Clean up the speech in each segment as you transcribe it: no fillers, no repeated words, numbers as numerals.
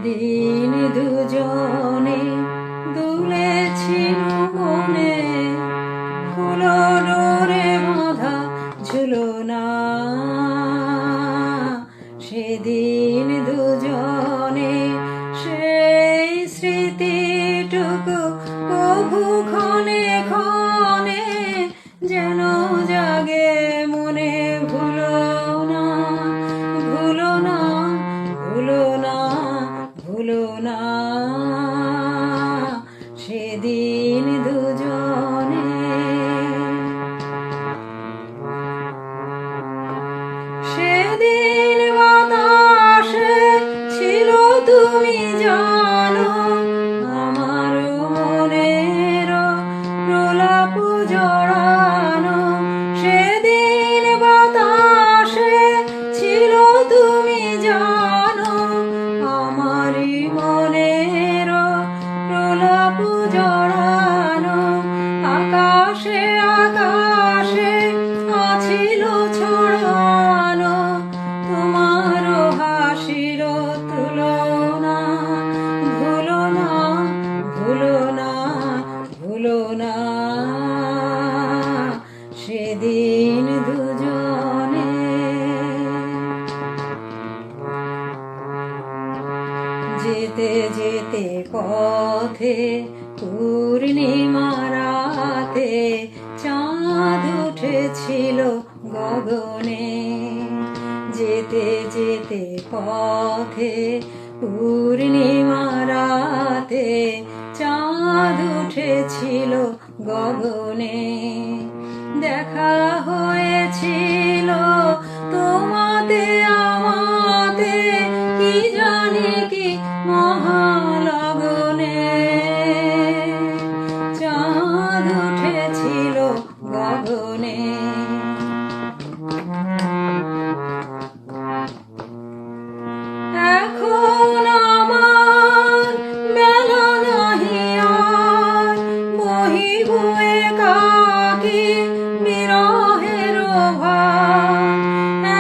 সেদিন দুজনে দুলেছিল মনে, ফুলো ডোরে বাঁধা ঝুলনা। সেদিন দুজনে সেই স্মৃতিটুকু কভু ক্ষণে ক্ষণে যেন জাগে মনে। ভুলো না, ভুলো না, ভুলো না, ভুলো না সেদিন দুজনে। সেদিন বাতাসে ছিল তুমি জানো আমার মনের প্রলাপ জড়ানো। সেদিন বাতাসে ছিল তুমি জানো আমারই মনের প্রলাপ জড়ানো। আকাশে আকাশে আছিল ছড়ানো তোমার হাসির তুলনা। ভুলো না, ভুলো না, ভুলো না সেদিন দুজনে। যেতে যেতে পথে পূর্ণিমা রাতে চাঁদ উঠেছিল গগনে। যেতে যেতে পথে পূর্ণিমা রাতে চাঁদ উঠেছিল গগনে। দেখা হয়েছিল তোমাতে আমাতে কি জানি কি মহালগনে। চাঁদ উঠেছিল গগনে। এখন আমার বেলা নাহি আর বহিব একাকী বিরহের ভার।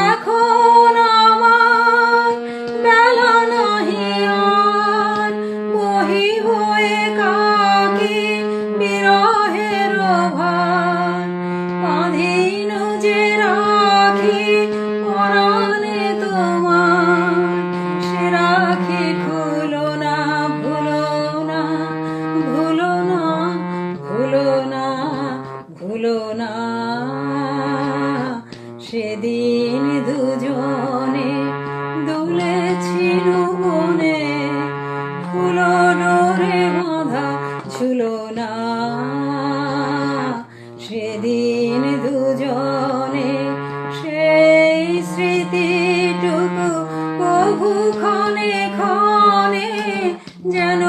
এখন আমার বেলা নাহি আর বহিব একাকী বিরহের ভার। বাঁধিন যে রাখি পরাণে তোমার, সে রাখি খুলো না। ভুলো না, ভুলো না, ভুলো না, ভুলো না সেদিন দুজনে দুলেছিল মনে, ফুলো ডোরে বাঁধা ঝুলনা। সেদিন দুজনে সেই স্মৃতিটুকু কভু ক্ষণে ক্ষণে যেন